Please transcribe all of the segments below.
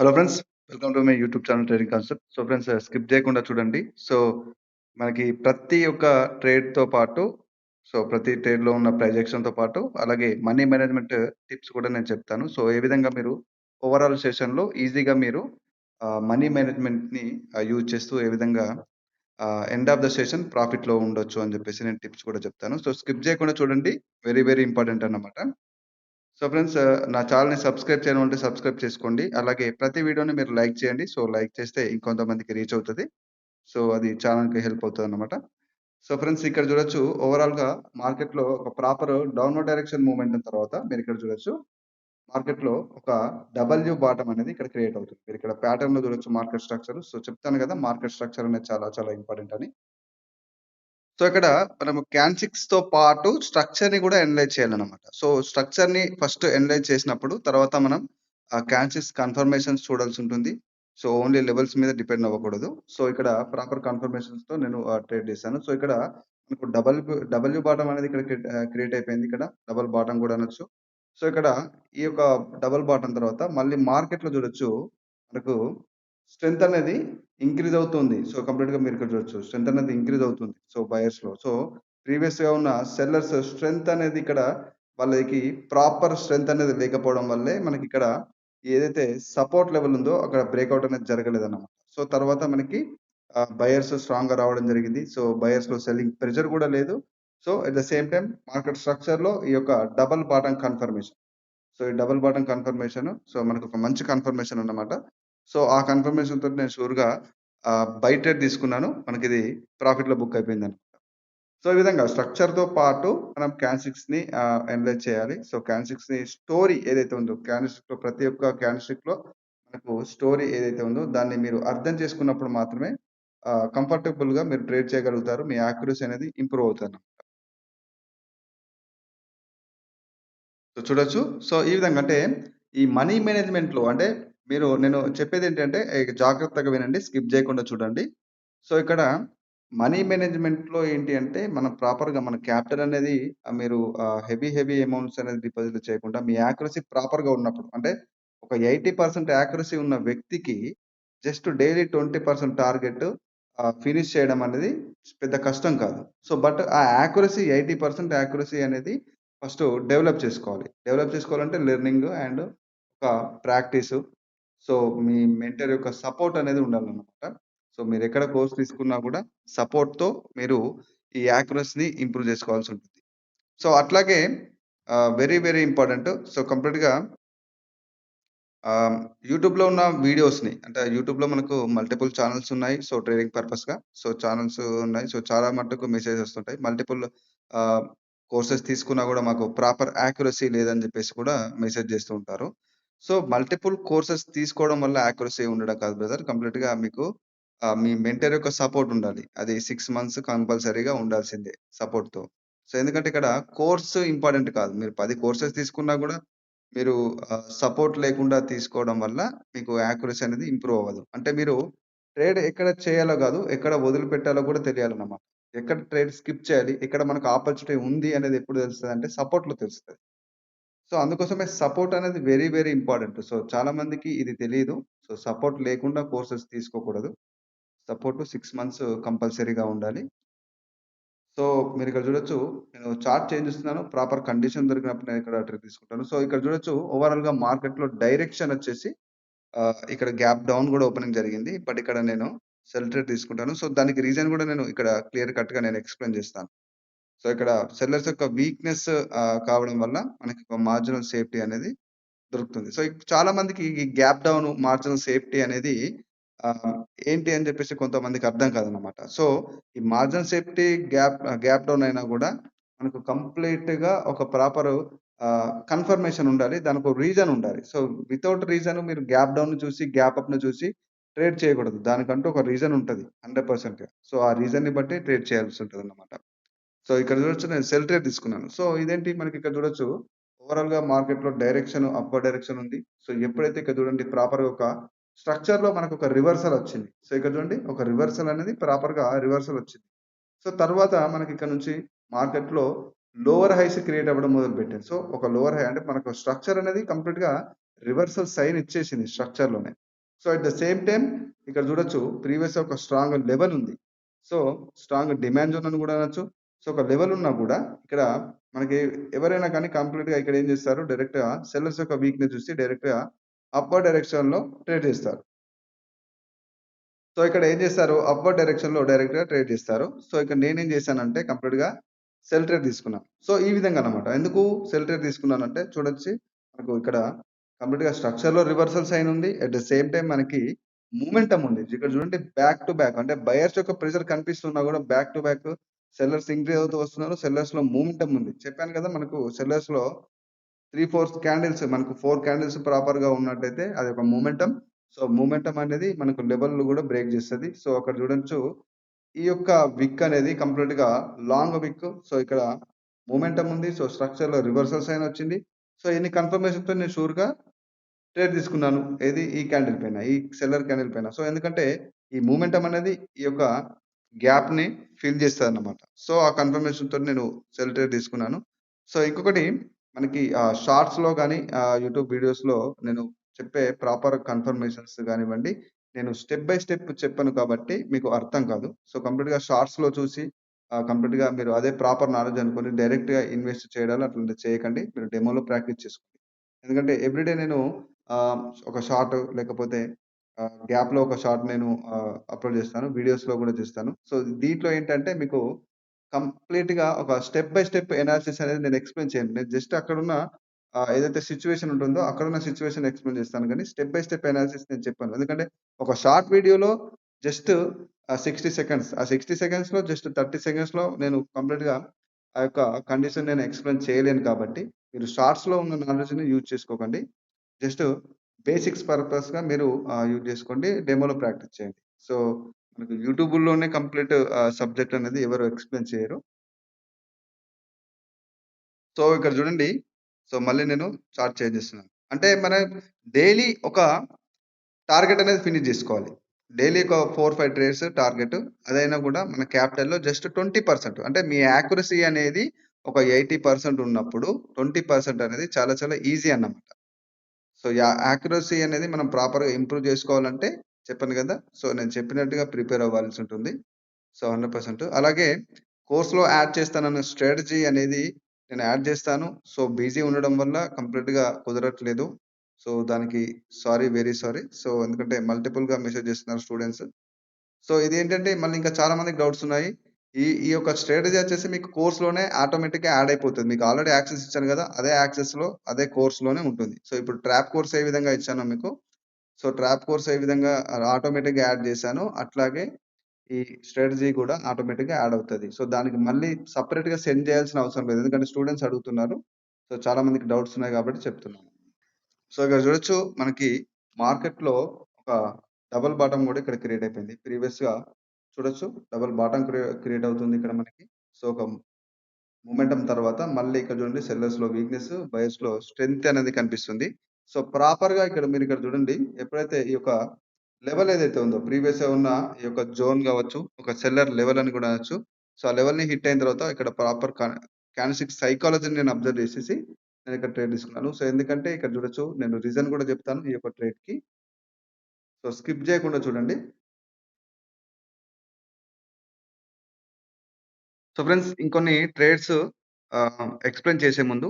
Hello friends. Welcome to my YouTube channel trading concept. So friends skip చేయకుండా చూడండి. So మనకి ప్రతి ఒక్క ట్రేడ్‌తో పాటు ప్రతి ట్రేడ్‌లో ఉన్న ప్రైస్ యాక్షన్‌తో పాటు అలాగే మనీ మేనేజ్‌మెంట్ టిప్స్ కూడా నేను చెప్తాను. సో ఏ విధంగా మీరు ఓవరాల్ సెషన్‌లో ఈజీగా మీరు మనీ మేనేజ్‌మెంట్‌ని యూజ్ చేస్తూ ఏ విధంగా ఎండ్ ఆఫ్ ద సెషన్ ప్రాఫిట్‌లో ఉండొచ్చు అని చెప్పేసి నేను టిప్స్ కూడా చెప్తాను. సో స్కిప్ చేయకుండా చూడండి. వెరీ వెరీ ఇంపార్టెంట్ అన్నమాట. సో ఫ్రెండ్స్ నా ఛానెల్‌ని సబ్స్క్రైబ్ చేయని ఉంటే సబ్స్క్రైబ్ చేసుకోండి. అలాగే ప్రతి వీడియోని మీరు లైక్ చేయండి. సో లైక్ చేస్తే ఇంకొంతమందికి రీచ్ అవుతది. సో అది ఛానెల్‌కి హెల్ప్ అవుతదనమాట. సో ఫ్రెండ్స్ ఇక్కడ చూడొచ్చు ఓవరాల్‌గా మార్కెట్‌లో ఒక ప్రాపర్ డౌన్‌వర్డ్ డైరెక్షన్ మూవ్‌మెంట్ తర్వాత మీరిక్కడ చూడొచ్చు. మార్కెట్‌లో ఒక డబ్ల్యూ బాటమ్ అనేది ఇక్కడ క్రియేట్ అవుతుంది. మీరిక్కడ ప్యాటర్న్‌లో చూడొచ్చు మార్కెట్ స్ట్రక్చర్. సో చెప్తాను కదా! మార్కెట్ స్ట్రక్చర్ అనేది చాలా చాలా ఇంపార్టెంట్ అని. సో, ఇక్కడ మనము క్యాన్సిక్స్‌తో పాటు స్ట్రక్చర్‌ని గూడా అనలైజ్ చేయాలనమాట. సో, స్ట్రక్చర్‌ని ఫస్ట్ అనలైజ్ చేసినప్పుడు తర్వాత మనం క్యాన్సిక్స్ కన్ఫర్మేషన్స్ చూడాల్సుంటుంది. సో, ఓన్లీ లెవెల్స్ మీద డిపెండ్ అవ్వకూడదు. సో, ఇక్కడ ప్రాపర్ కన్ఫర్మేషన్స్‌తో నేను ట్రేడ్ చేశాను. సో, ఇక్కడ మనకు డబ్ల్యూ బాటమ్ అనేది ఇక్కడ క్రియేట్ అయిపోయింది ఇక్కడ. డబుల్ బాటమ్ గూడా అనొచ్చు. సో, ఇక్కడ ఈ యొక్క డబుల్ బాటమ్ తర్వాత మళ్ళీ మార్కెట్‌లో చూడొచ్చు మనకు స్ట్రెంత్ అనేది ఇంక్రీజ్ అవుతుంది. సో, కంప్లీట్‌గా మీరిక్కడ చూడొచ్చు. స్ట్రెంత్ అనేది ఇంక్రీజ్ అవుతుంది. సో, బయర్స్‌లో. సో, ప్రీవియస్‌గా ఉన్న సెల్లర్స్ స్ట్రెంత్ అనేది ఇక్కడ వాళ్ళకి ప్రాపర్ స్ట్రెంత్ అనేది లేకపోవడం వల్లే మనకిక్కడ ఏదైతే సపోర్ట్ లెవెల్ ఉందో అక్కడ బ్రేక్‌ఔట్ అనేది జరగలేదన్నమాట. సో, తర్వాత మనకి బయర్స్ స్ట్రాంగ్‌గా రావడం జరిగింది. సో, బయర్స్‌లో సెల్లింగ్ ప్రెషర్ కూడా లేదు. So, at the same time market స్ట్రక్చర్‌లో ఈ యొక్క డబుల్ బాటమ్ కన్ఫర్మేషన్. సో, ఈ డబుల్ బాటమ్ కన్ఫర్మేషన్ మనకొక మంచి కన్ఫర్మేషన్ అన్నమాట. సో, ఆ కన్ఫర్మేషన్ తోటి నేను షూర్‌గా బై ట్రేడ్ తీసుకున్నాను. మనకిది ప్రాఫిట్‌లో బుక్ అయిపోయిందన్నమాట. సో, ఈ విధంగా స్ట్రక్చర్‌తో పాటు మనం క్యాండిల్స్‌ని అనలైజ్ చేయాలి. సో, క్యాండిల్స్‌ని స్టోరీ ఏదైతే ఉందో క్యాండిల్స్‌లో ప్రతి ఒక్క క్యాండిల్స్‌లో మనకు స్టోరీ ఏదైతే ఉందో దాన్ని మీరు అర్థం చేసుకున్నప్పుడు మాత్రమే కంఫర్టబుల్‌గా మీరు ట్రేడ్ చేయగలుగుతారు. మీ యాక్యురసీ అనేది ఇంప్రూవ్ అవుతదన్నమాట. సో, చూడొచ్చు. సో, ఈ విధంగా అంటే ఈ మనీ మేనేజ్‌మెంట్‌లో అంటే నేను చెప్పేదేంటంటే జాగ్రత్తగా వినండి. స్కిప్ జేయకుండా చూడండి. సో, ఇక్కడ మనీ మేనేజ్‌మెంట్‌లో ఏంటి అంటే మనం ప్రాపర్‌గా మన క్యాపిటల్ అనేది మీరు హెవీ అమౌంట్స్ అనేది డిపాజిట్ చేయకుండా మీ యాక్యురసీ ప్రాపర్‌గా ఉన్నప్పుడు అంటే ఒక 80% యాక్యురసీ ఉన్న వ్యక్తికి జస్ట్ డైలీ 20% టార్గెట్ ఫినిష్ చేయడం అనేది పెద్ద కష్టం కాదు. సో, బట్ ఆ యాక్యురసీ 80% యాక్యురసీ అనేది ఫస్ట్ డెవలప్ చేసుకోవాలి. డెవలప్ చేసుకోవాలంటే లెర్నింగ్ అండ్ ఒక ప్రాక్టీసు. సో, మీ మెంటర్ యొక్క సపోర్ట్ అనేది ఉండాలన్నమాట. సో, మీరెక్కడ కోర్స్ తీసుకున్నా గూడా సపోర్ట్‌తో మీరు ఈ యాక్యురసీని ఇంప్రూవ్ జేసుకోవాల్సుంటుంది. సో, అట్లాగే వెరీ ఇంపార్టెంట్. సో, కంప్లీట్‌గా యూట్యూబ్‌లో ఉన్న వీడియోస్‌ని అంటే యూట్యూబ్‌లో మనకు మల్టిపుల్ ఛానెల్స్ ఉన్నాయి. సో, ట్రేడింగ్ పర్పస్‌గా. సో, ఛానెల్స్ ఉన్నాయి. సో, చాలా మట్టుకు మెసేజెస్ వస్తుంటాయి. మల్టిపుల్ ఆహ్, కోర్సెస్ తీసుకున్నా గూడా మాకు ప్రాపర్ యాక్యురసీ లేదని జెప్పేసి కూడా మెసేజ్ జేస్తూ ఉంటారు. సో, మల్టిపుల్ కోర్సెస్ తీసుకోవడం వల్ల యాక్యురసీ ఉండడం కాదు బ్రదర్. కంప్లీట్‌గా మీకు మీ మెంటర్ యొక్క సపోర్ట్ ఉండాలి. అది 6 మంత్స్ కంపల్సరీగా ఉండాల్సిందే సపోర్ట్‌తో. సో, ఎందుకంటే ఇక్కడ కోర్స్ ఇంపార్టెంట్ కాదు. మీరు 10 కోర్సెస్ తీసుకున్నా గూడా మీరు సపోర్ట్ లేకుండా తీసుకోవడం వల్ల మీకు యాక్యురసీ అనేది ఇంప్రూవ్ అవ్వదు. అంటే మీరు ట్రేడ్ ఎక్కడ చేయాలో గాదు, ఎక్కడ వదిలిపెట్టాలో కూడా తెలియాలన్నమాట. ఎక్కడ ట్రేడ్ స్కిప్ చేయాలి, ఎక్కడ మనకు ఆపర్చునిటీ ఉంది అనేది ఎప్పుడు తెలుస్తదంటే సపోర్ట్‌లో తెలుస్తది. సో, అందుకోసమే సపోర్ట్ అనేది వెరీ ఇంపార్టెంట్. సో, చాలా మందికి ఇది తెలీదు. సో, సపోర్ట్ లేకుండా కోర్సెస్ తీసుకోకూడదు. సపోర్ట్ 6 మంత్స్ కంపల్సరీగా ఉండాలి. సో, మీరిక్కడ చూడొచ్చు. నేను చార్ట్ చేంజ్ చేస్తున్నాను. ప్రాపర్ కండిషన్ దొరికినప్పుడు నేనిక్కడ ట్రేడ్ తీసుకుంటాను. సో, ఇక్కడ చూడొచ్చు ఓవరాల్‌గా మార్కెట్‌లో డైరెక్షన్ వచ్చేసి ఇక్కడ గ్యాప్ డౌన్ గూడా ఓపెనింగ్ జరిగింది. బట్ ఇక్కడ నేను సెల్ ట్రేడ్ తీసుకుంటాను. సో, దానికి రీజన్ గూడా నేను ఇక్కడ క్లియర్ కట్‌గా నేను ఎక్స్‌ప్లెయిన్ చేస్తాను. సో, ఇక్కడ సెల్లర్స్ యొక్క వీక్‌నెస్ కావడం వల్ల మనకి ఒక మార్జినల్ సేఫ్టీ అనేది దొరుకుతుంది. సో, చాలా మందికి ఈ గ్యాప్ డౌన్, మార్జినల్ సేఫ్టీ అనేది ఆహ్, ఏంటి అని జెప్పేసి కొంతమందికి అర్థం కాదనమాట. సో, ఈ మార్జినల్ సేఫ్టీ గ్యాప్ డౌన్ అయినా గూడా మనకు కంప్లీట్‌గా ఒక ప్రాపరు కన్ఫర్మేషన్ ఉండాలి. దానికొక రీజన్ ఉండాలి. సో, వితౌట్ రీజన్ మీరు గ్యాప్ డౌన్‌ని చూసి, గ్యాప్ అప్‌ని చూసి ట్రేడ్ చేయకూడదు. దానికంటూ ఒక రీజన్ ఉంటది 100%. సో, ఆ రీజన్‌ని బట్టి ట్రేడ్ చేయాల్సుంటదనమాట. సో, ఇక్కడ చూడొచ్చు నేను సెల్ ట్రేడ్ తీసుకున్నాను. సో, ఇదేంటి మనకిక్కడ చూడొచ్చు. ఓవరాల్‌గా మార్కెట్‌లో డైరెక్షన్ అప్‌వర్డ్ డైరెక్షన్ ఉంది. సో, ఎప్పుడైతే ఇక్కడ చూడండి ప్రాపర్‌గా ఒక స్ట్రక్చర్‌లో మనకొక రివర్సల్ వచ్చింది. సో, ఇక్కడ చూడండి ఒక రివర్సల్ అనేది ప్రాపర్‌గా రివర్సల్ వచ్చింది. సో, తర్వాత మనకిక్కడ నుంచి మార్కెట్‌లో లోవర్ హైస్ క్రియేట్ అవ్వడం మొదలుపెట్టాయి. సో, ఒక లోవర్ హై అంటే మనకు స్ట్రక్చర్ అనేది కంప్లీట్‌గా రివర్సల్ సైన్ ఇచ్చేసింది స్ట్రక్చర్‌లోనే. So, at the same time ఇక్కడ చూడొచ్చు ప్రీవియస్ ఒక స్ట్రాంగ్ లెవెల్ ఉంది. సో, స్ట్రాంగ్ డిమాండ్ జోన్ అని గూడా అనొచ్చు. సో, ఒక లెవెల్ ఉన్నా గూడా ఇక్కడ మనకి ఎవరైనా కానీ కంప్లీట్‌గా ఇక్కడ ఏం చేస్తారు డైరెక్ట్‌గా సెల్లర్స్ యొక్క వీక్‌నెస్ చూసి డైరెక్ట్‌గా అప్‌వర్డ్ డైరెక్షన్‌లో ట్రేడ్ చేస్తారు. సో, ఇక్కడ ఏం చేస్తారు అప్‌వర్డ్ డైరెక్షన్‌లో డైరెక్ట్‌గా ట్రేడ్ చేస్తారు. సో, ఇక్కడ నేనేం చేశానంటే కంప్లీట్‌గా సెల్ ట్రేడ్ తీసుకున్నాను. సో, ఈ విధంగా అన్నమాట. ఎందుకు సెల్ ట్రేడ్ తీసుకున్నానంటే చూడొచ్చు మనకు ఇక్కడ కంప్లీట్‌గా స్ట్రక్చర్‌లో రివర్సల్ సైన్ ఉంది. అట్ ద సేమ్ టైమ్ మనకి మొమెంటమ్ ఉంది. ఇక్కడ చూడండి బ్యాక్ టు బ్యాక్ అంటే బయర్స్ యొక్క ప్రెషర్ కనిపిస్తున్నా కూడా back to back sellers increase అవుతూ వస్తున్నారు. సెల్లర్స్‌లో మొమెంటమ్ ఉంది. చెప్పాను కదా! మనకు సెల్లర్స్‌లో 3, 4 క్యాండిల్స్ మనకు 4 క్యాండిల్స్ ప్రాపర్‌గా ఉన్నట్టయితే అదొక మొమెంటమ్. సో, మొమెంటమ్ అనేది మనకు లెవెల్‌లు గూడా బ్రేక్ చేస్తది. సో, అక్కడ చూడొచ్చు ఈ యొక్క విక్ అనేది కంప్లీట్‌గా లాంగ్ విక్. సో, ఇక్కడ మొమెంటమ్ ఉంది. సో, స్ట్రక్చర్‌లో రివర్సల్ సైన్ వచ్చింది. సో, ఇన్ని కన్ఫర్మేషన్‌తో నేను షూర్‌గా ట్రేడ్ తీసుకున్నాను. ఏది ఈ క్యాండిల్ పైన. ఈ సెల్లర్ క్యాండిల్ పైన. సో, ఎందుకంటే ఈ మొమెంటమ్ అనేది ఈ యొక్క గ్యాప్‌ని ఫిల్ చేస్తదన్నమాట. సో, ఆ కన్ఫర్మేషన్‌తోని నేను సెల్ ట్రేడ్ తీసుకున్నాను. సో, ఇంకొకటి మనకి షార్ట్స్‌లో గాని యూట్యూబ్ వీడియోస్‌లో నేను చెప్పే ప్రాపర్ కన్ఫర్మేషన్స్ గానివ్వండి, నేను స్టెప్ బై స్టెప్ చెప్పను కాబట్టి మీకు అర్థం కాదు. సో, కంప్లీట్‌గా షార్ట్స్‌లో చూసి కంప్లీట్‌గా మీరు అదే ప్రాపర్ నాలెడ్జ్ అనుకోని డైరెక్ట్‌గా ఇన్వెస్ట్ చేయడాలు అట్లాంటివి చేయకండి. మీరు డెమోలో ప్రాక్టీస్ చేసుకోండి. ఎందుకంటే ఎవ్రీడే నేను ఆహ్, ఒక షార్ట్ లేకపోతే గ్యాప్‌లో ఒక షార్ట్ నేను అప్‌లోడ్ చేస్తాను. వీడియోస్‌లో గూడా చేస్తాను. సో, దీంట్లో ఏంటంటే మీకు కంప్లీట్‌గా ఒక స్టెప్ బై స్టెప్ ఎనాలిసిస్ అనేది నేను ఎక్స్‌ప్లెయిన్ చేయను. నేను జస్ట్ అక్కడున్న ఏదైతే సిట్యుయేషన్ ఉంటుందో అక్కడున్న సిట్యుయేషన్ ఎక్స్‌ప్లెయిన్ చేస్తాను గానీ, స్టెప్ బై స్టెప్ ఎనాలిసిస్ నేను చెప్పను. ఎందుకంటే ఒక షార్ట్ వీడియోలో జస్ట్ 60 సెకండ్స్. ఆ 60 సెకండ్స్‌లో జస్ట్ 30 సెకండ్స్‌లో నేను కంప్లీట్‌గా ఆ యొక్క కండిషన్ నేను ఎక్స్‌ప్లెయిన్ చేయలేను కాబట్టి, మీరు షార్ట్స్‌లో ఉన్న నాలెడ్జ్‌ని యూజ్ చేసుకోకండి. జస్ట్ బేసిక్స్ పర్పస్‌గా మీరు యూజ్ చేసుకోండి. డెమోలో ప్రాక్టీస్ చేయండి. సో, మనకు యూట్యూబుల్లోనే కంప్లీట్ సబ్జెక్ట్ అనేది ఎవరు ఎక్స్‌ప్లెయిన్ చేయరు. సో, ఇక్కడ చూడండి. సో, మళ్ళీ నేను చార్ట్ చేంజ్ చేస్తున్నాను. అంటే మనం డైలీ ఒక టార్గెట్ అనేది ఫినిష్ జేసుకోవాలి. డైలీ ఒక 4, 5 ట్రేడ్స్ టార్గెట్. అదైనా గూడా మన క్యాపిటల్‌లో జస్ట్ 20% అంటే మీ యాక్యురసీ అనేది ఒక 80% ఉన్నప్పుడు 20% అనేది చాలా చాలా ఈజీ అన్నమాట. సో, యాక్యురసీ అనేది మనం ప్రాపర్‌గా ఇంప్రూవ్ జేసుకోవాలంటే చెప్పాను గదా! సో, నేను చెప్పినట్టుగా ప్రిపేర్ అవ్వాల్సుంటుంది. సో, 100% అలాగే కోర్స్‌లో యాడ్ చేస్తానన్న స్ట్రాటజీ అనేది నేను యాడ్ జేస్తాను. సో, బిజీ ఉండడం వల్ల కంప్లీట్‌గా కుదరట్లేదు. సో, దానికి సారీ, వెరీ సారీ. సో, ఎందుకంటే మల్టిపుల్‌గా మెసేజ్ చేస్తున్నారు స్టూడెంట్స్. సో, ఇదేంటంటే మళ్ళీ ఇంకా చాలా మందికి డౌట్స్ ఉన్నాయి. ఈ యొక్క స్ట్రాటజీ వచ్చేసి మీకు కోర్స్‌లోనే ఆటోమేటిక్‌గా యాడ్ అయిపోతది. మీకు ఆల్రెడీ యాక్సెస్ ఇచ్చాను గదా! అదే యాక్సెస్‌లో అదే కోర్స్‌లోనే ఉంటుంది. సో, ఇప్పుడు ట్రాప్ కోర్స్ ఏ విధంగా ఇచ్చానో మీకు, సో, ట్రాప్ కోర్స్ ఏ విధంగా ఆటోమేటిక్‌గా యాడ్ చేశానో అట్లాగే ఈ స్ట్రాటజీ గూడా ఆటోమేటిక్‌గా యాడ్ అవుతది. సో, దానికి మళ్ళీ సెపరేట్‌గా సెండ్ చేయాల్సిన అవసరం లేదు. ఎందుకంటే స్టూడెంట్స్ అడుగుతున్నారు. సో, చాలా మందికి డౌట్స్ ఉన్నాయి కాబట్టి చెప్తున్నాను. సో, ఇక్కడ చూడొచ్చు మనకి మార్కెట్‌లో ఒక డబుల్ బాటమ్ గూడా ఇక్కడ క్రియేట్ అయిపోయింది. ప్రీవియస్‌గా చూడొచ్చు డబుల్ బాటమ్ క్రియేట్ అవుతుంది ఇక్కడ మనకి. సో, ఒక మొమెంటమ్ తర్వాత మళ్ళీ ఇక్కడ చూడండి సెల్లర్స్‌లో వీక్‌నెస్, బయర్స్‌లో స్ట్రెంత్ అనేది కనిపిస్తుంది. సో, ప్రాపర్‌గా ఇక్కడ మీరిక్కడ చూడండి ఎప్పుడైతే ఈ యొక్క లెవెల్ ఏదైతే ఉందో ప్రీవియస్‌గా ఉన్న ఈ యొక్క జోన్ గావచ్చు, ఒక సెల్లర్ లెవెల్ అని కూడా అనొచ్చు. సో, ఆ లెవెల్‌ని హిట్ అయిన తర్వాత ఇక్కడ ప్రాపర్ క్యాండిల్‌స్టిక్ సైకాలజీని నేను అబ్జర్వ్ చేసేసి నేను ఇక్కడ ట్రేడ్ తీసుకున్నాను. సో, ఎందుకంటే ఇక్కడ చూడొచ్చు నేను రీజన్ కూడా చెప్తాను ఈ యొక్క ట్రేడ్‌కి. సో, స్కిప్ చేయకుండా చూడండి. సో ఫ్రెండ్స్ ఇంకొన్ని ట్రేడ్స్ ఎక్స్‌ప్లెయిన్ చేసే ముందు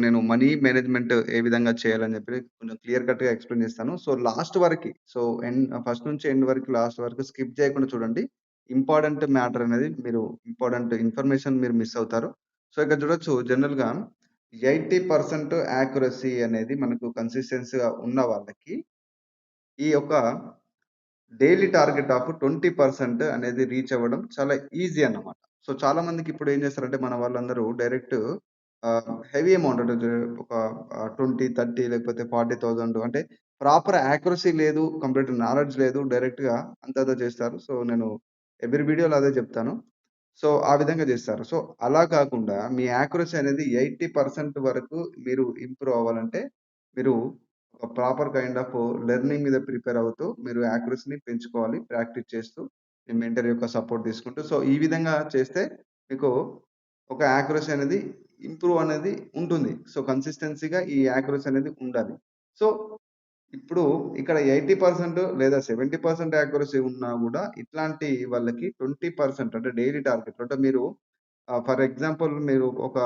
నేను మనీ మేనేజ్‌మెంట్ ఏ విధంగా చేయాలని చెప్పి కొంచెం క్లియర్ కట్‌గా ఎక్స్‌ప్లెయిన్ చేస్తాను. సో లాస్ట్ వరకి ఫస్ట్ నుంచి ఎండ్ వరకు లాస్ట్ వరకు స్కిప్ చేయకుండా చూడండి. ఇంపార్టెంట్ మ్యాటర్ అనేది ఇంపార్టెంట్ ఇన్ఫర్మేషన్ మీరు మిస్ అవుతారు. సో ఇక్కడ చూడొచ్చు జనరల్‌గా 80% యాక్యురసీ అనేది మనకు కన్సిస్టెన్సీ‌గా ఉన్న వాళ్ళకి ఈ యొక్క డైలీ టార్గెట్ ఆఫ్ 20% అనేది రీచ్ అవ్వడం చాలా ఈజీ అన్నమాట. సో, చాలా మందికి ఇప్పుడు ఏం చేస్తారంటే మన వాళ్ళందరూ డైరెక్ట్ హెవీ అమౌంట్ అంటే ఒక 20, 30 లేకపోతే 40,000 అంటే ప్రాపర్ యాక్యురసీ లేదు. కంప్లీట్ నాలెడ్జ్ లేదు. డైరెక్ట్‌గా అంతంతా చేస్తారు. సో, నేను ఎవ్రి వీడియోలో అదే చెప్తాను. సో, ఆ విధంగా చేస్తారు. సో, అలా కాకుండా మీ యాక్యురసీ అనేది 80% వరకు మీరు ఇంప్రూవ్ అవ్వాలంటే మీరు ఒక ప్రాపర్ కైండ్ ఆఫ్ లెర్నింగ్ మీద ప్రిపేర్ అవుతూ మీరు యాక్యురసీని పెంచుకోవాలి. ప్రాక్టీస్ చేస్తూ మీ మెంటర్ యొక్క సపోర్ట్ తీసుకుంటూ. సో, ఈ విధంగా చేస్తే మీకు ఒక యాక్యురసీ అనేది ఇంప్రూవ్ అనేది ఉంటుంది. సో, కన్సిస్టెన్సీ‌గా ఈ యాక్యురసీ అనేది ఉండాలి. సో, ఇప్పుడు ఇక్కడ 80% లేదా 70% యాక్యురసీ ఉన్నా గూడా ఇట్లాంటి వాళ్ళకి 20% అంటే డైలీ టార్గెట్ అంటే మీరు ఫర్ ఎగ్జాంపుల్ మీరు ఒక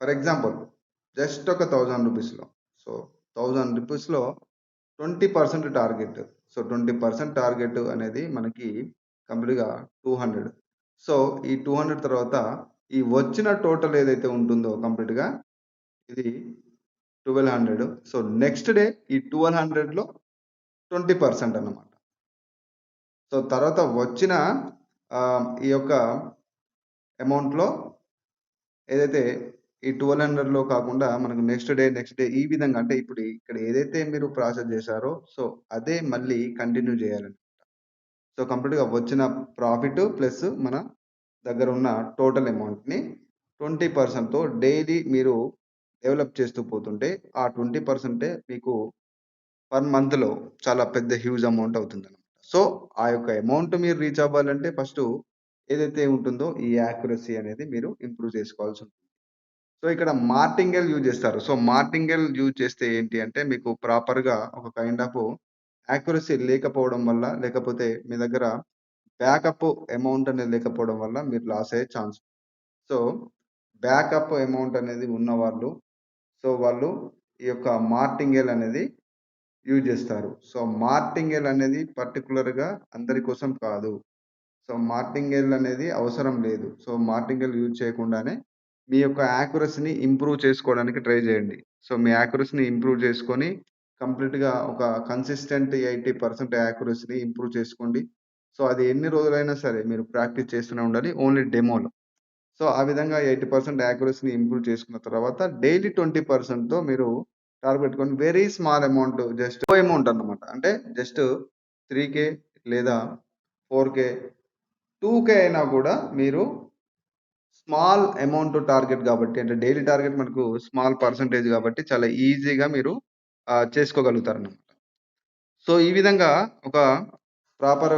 ఫర్ ఎగ్జాంపుల్ జస్ట్ ఒక రూ. 1000 సో, రూ. 1000లో 20% టార్గెట్. సో, 20% టార్గెట్ అనేది మనకి కంప్లీట్‌గా 200. సో, ఈ 200 తర్వాత ఈ వచ్చిన టోటల్ ఏదైతే ఉంటుందో కంప్లీట్‌గా ఇది 1200. సో, నెక్స్ట్ డే ఈ 1200లో 20% అన్నమాట. సో, తర్వాత వచ్చిన ఈ యొక్క అమౌంట్‌లో ఏదైతే ఈ 1200లో కాకుండా మనకు నెక్స్ట్ డే ఈ విధంగా అంటే ఇప్పుడు ఇక్కడ ఏదైతే మీరు ప్రాసెస్ చేశారో సో, అదే మళ్ళీ కంటిన్యూ చేయాలండి. సో, కంప్లీట్‌గా వచ్చిన ప్రాఫిట్ ప్లస్ మన దగ్గర ఉన్న టోటల్ అమౌంట్‌ని 20%తో డైలీ మీరు డెవలప్ చేస్తూ పోతుంటే ఆ 20% మీకు పర్ మంత్‌లో చాలా పెద్ద హ్యూజ్ అమౌంట్ అవుతుందన్నమాట. సో, ఆ యొక్క అమౌంట్ మీరు రీచ్ అవ్వాలంటే ఫస్టు ఏదైతే ఉంటుందో ఈ యాక్యురసీ అనేది మీరు ఇంప్రూవ్ చేసుకోవాల్సుంటుంది. సో, ఇక్కడ మార్టింగల్ యూజ్ చేస్తారు. సో, మార్టింగల్ యూజ్ చేస్తే ఏంటి అంటే మీకు ప్రాపర్‌గా ఒక కైండ్ ఆఫ్ యాక్యురసీ లేకపోవడం వల్ల, లేకపోతే మీ దగ్గర బ్యాకప్ అమౌంట్ అనేది లేకపోవడం వల్ల మీరు లాస్ అయ్యే ఛాన్స్. సో, బ్యాకప్ అమౌంట్ అనేది ఉన్నవాళ్ళు, సో, వాళ్ళు ఈ యొక్క మార్టింగేల్ అనేది యూజ్ జేస్తారు. సో, మార్టింగేల్ అనేది పర్టిక్యులర్‌గా అందరి కోసం కాదు. సో, మార్టింగేల్ అనేది అవసరం లేదు. సో, మార్టింగేల్ యూజ్ చేయకుండానే మీ యొక్క యాక్యురసీని ఇంప్రూవ్ చేసుకోవడానికి ట్రై జేయండి. సో, మీ యాక్యురసీని ఇంప్రూవ్ చేసుకొని కంప్లీట్‌గా ఒక కన్సిస్టెంట్ 80% యాక్యురసీని ఇంప్రూవ్ చేసుకోండి. సో, అది ఎన్ని రోజులైనా సరే మీరు ప్రాక్టీస్ చేస్తూనే ఉండాలి. ఓన్లీ డెమోలో. సో, ఆ విధంగా 80% యాక్యురసీని ఇంప్రూవ్ చేసుకున్న తర్వాత డైలీ 20%తో మీరు టార్గెట్ పెట్టుకొని వెరీ స్మాల్ అమౌంట్ జస్ట్ లో అమౌంట్ అన్నమాట. అంటే జస్ట్ 3,000 లేదా 4,000, 2,000 అయినా కూడా మీరు స్మాల్ అమౌంట్ టార్గెట్ గాబట్టి అంటే డైలీ టార్గెట్ మనకు స్మాల్ పర్సెంటేజ్ గాబట్టి చాలా ఈజీగా మీరు చేసుకోగలుగుతారన్నమాట. సో, ఈ విధంగా ఒక ప్రాపర్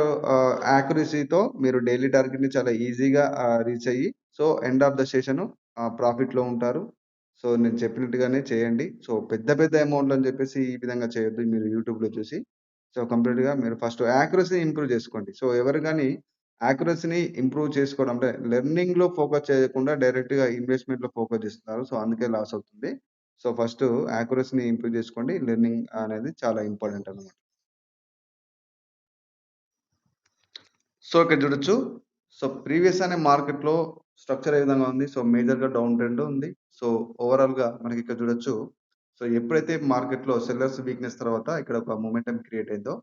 యాక్యురసీ‌తో మీరు డైలీ టార్గెట్‌ని చాలా ఈజీగా రీచ్ అయ్యి, so, end of the session ప్రాఫిట్‌లో ఉంటారు. సో, నేను చెప్పినట్టుగానే చేయండి. సో, పెద్ద పెద్ద అమౌంట్‌లని చెప్పేసి ఈ విధంగా చేయొద్దు మీరు యూట్యూబ్‌లో చూసి. సో, కంప్లీట్‌గా మీరు ఫస్ట్ యాక్యురసీని ఇంప్రూవ్ చేసుకోండి. సో, ఎవరు గాని యాక్యురసీని ఇంప్రూవ్ చేసుకోవడం అంటే లెర్నింగ్‌లో ఫోకస్ చేయకుండా డైరెక్ట్‌గా ఇన్వెస్ట్‌మెంట్‌లో ఫోకస్ చేస్తున్నారు. సో, అందుకే లాస్ అవుతుంది. సో, ఫస్ట్ యాక్యురసీని ఇంప్రూవ్ చేసుకోండి. లెర్నింగ్ అనేది చాలా ఇంపార్టెంట్ అన్నమాట. సో, ఇక్కడ చూడొచ్చు. సో, ప్రీవియస్ అనే మార్కెట్‌లో స్ట్రక్చర్ ఏ విధంగా ఉంది. సో, మేజర్‌గా డౌన్ ట్రెండ్ ఉంది. సో, ఓవరాల్‌గా మనకి ఇక్కడ చూడొచ్చు. సో, ఎప్పుడైతే మార్కెట్‌లో సెల్లర్స్ వీక్‌నెస్ తర్వాత ఇక్కడ ఒక మొమెంటమ్ క్రియేట్ అయిందో,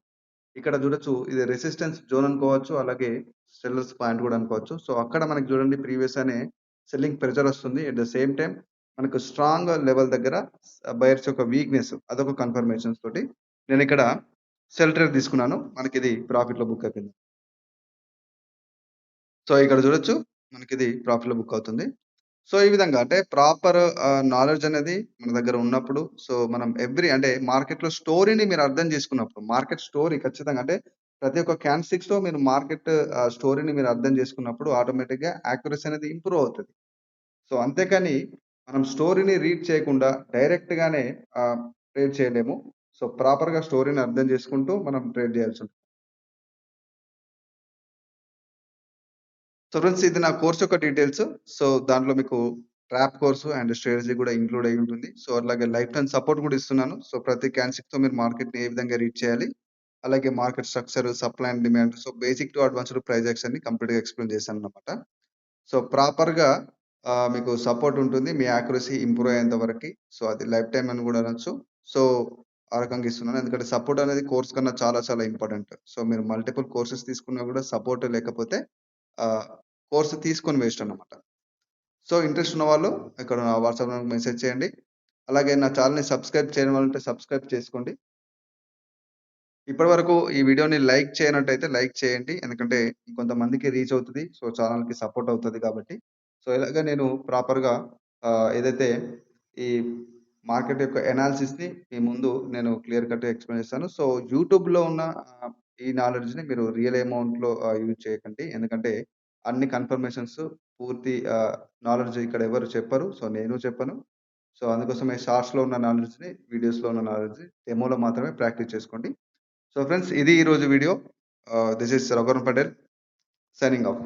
ఇక్కడ చూడొచ్చు ఇది రెసిస్టెన్స్ జోన్ అనుకోవచ్చు. అలాగే సెల్లర్స్ పాయింట్ కూడా అనుకోవచ్చు. సో, అక్కడ మనకి చూడండి ప్రీవియస్ అనే సెల్లింగ్ ప్రెషర్ వస్తుంది. ఎట్ ద సేమ్ టైమ్ మనకు స్ట్రాంగ్ లెవెల్ దగ్గర బయర్స్ యొక్క వీక్‌నెస్ అదొక కన్ఫర్మేషన్స్ తోటి నేనిక్కడ సెల్ ట్రేడ్ తీసుకున్నాను. మనకిది ప్రాఫిట్‌లో బుక్ అయిపోయింది. సో, ఇక్కడ చూడొచ్చు. మనకిది ప్రాఫిట్‌లో బుక్ అవుతుంది. సో, ఈ విధంగా అంటే ప్రాపర్ నాలెడ్జ్ అనేది మన దగ్గర ఉన్నప్పుడు, సో, మనం అంటే మార్కెట్‌లో స్టోరీని మీరు అర్థం చేసుకున్నప్పుడు, మార్కెట్ స్టోరీ ఖచ్చితంగా అంటే ప్రతి ఒక్క క్యాండిల్‌స్టిక్స్‌లో మీరు మార్కెట్ స్టోరీని మీరు అర్థం చేసుకున్నప్పుడు ఆటోమేటిక్‌గా యాక్యురసీ అనేది ఇంప్రూవ్ అవుతది. సో, అంతేకాని మనం స్టోరీని రీడ్ చేయకుండా డైరెక్ట్‌గానే ట్రేడ్ చేయలేము. సో, ప్రాపర్‌గా స్టోరీని అర్థం చేసుకుంటూ మనం ట్రేడ్ చేయాల్సుంటుంది. సో ఫ్రెండ్స్ ఇది నా కోర్స్ యొక్క డీటెయిల్స్. సో దాంట్లో మీకు ట్రాప్ కోర్సు అండ్ స్ట్రాటజీ కూడా ఇంక్లూడ్ అయ్యి ఉంటుంది. సో అట్లాగే లైఫ్ టైమ్ సపోర్ట్ కూడా ఇస్తున్నాను. సో ప్రతి క్యాండిల్‌స్టిక్‌తో మీరు మార్కెట్‌ని ఏ విధంగా రీడ్ చేయాలి? అలాగే market structure, supply and demand so basic to advanced price యాక్షన్‌ని కంప్లీట్‌గా ఎక్స్‌ప్లెయిన్ చేశానన్నమాట. సో ప్రాపర్‌గా మీకు సపోర్ట్ ఉంటుంది. మీ యాక్యురసీ ఇంప్రూవ్ అయ్యేంత వరకి. సో అది లైఫ్ టైమ్ అని కూడా అనొచ్చు. సో ఆ రకంగా ఇస్తున్నాను. ఎందుకంటే సపోర్ట్ అనేది కోర్స్ కన్నా చాలా చాలా ఇంపార్టెంట్. సో మీరు మల్టిపుల్ కోర్సెస్ తీసుకున్నా కూడా సపోర్ట్ లేకపోతే ఆహ్, కోర్స్ తీసుకొని వేస్ట్ అన్నమాట. సో, ఇంట్రెస్ట్ ఉన్నవాళ్ళు ఇక్కడ వాట్సాప్‌లో నాకు మెసేజ్ చేయండి. అలాగే నా ఛానెల్‌ని సబ్స్క్రైబ్ చేయని వాళ్ళుంటే సబ్స్క్రైబ్ చేసుకోండి. ఇప్పటివరకు ఈ వీడియోని లైక్ చేయనట్టయితే లైక్ చేయండి. ఎందుకంటే ఇంకొంతమందికి రీచ్ అవుతది. సో, ఛానెల్‌కి సపోర్ట్ అవుతది కాబట్టి. సో, ఇలాగ నేను ప్రాపర్‌గా ఏదైతే ఈ మార్కెట్ యొక్క అనాలిసిస్‌ని మీ ముందు నేను క్లియర్ కట్‌గా ఎక్స్‌ప్లెయిన్ చేస్తాను. సో, యూట్యూబ్‌లో ఉన్న ఈ నాలెడ్జ్‌ని మీరు రియల్ అమౌంట్‌లో యూజ్ చేయకండి. ఎందుకంటే అన్ని కన్ఫర్మేషన్స్ పూర్తి నాలెడ్జ్ ఇక్కడ ఎవరు చెప్పరు. సో, నేను చెప్పను. సో, అందుకోసమే షార్ట్స్‌లో ఉన్న నాలెడ్జ్‌ని, వీడియోస్‌లో ఉన్న నాలెడ్జ్‌ని డెమోలో మాత్రమే ప్రాక్టీస్ చేసుకోండి. సో, ఫ్రెండ్స్ ఇది ఈరోజు video. This is Raghuvaran Patel signing off.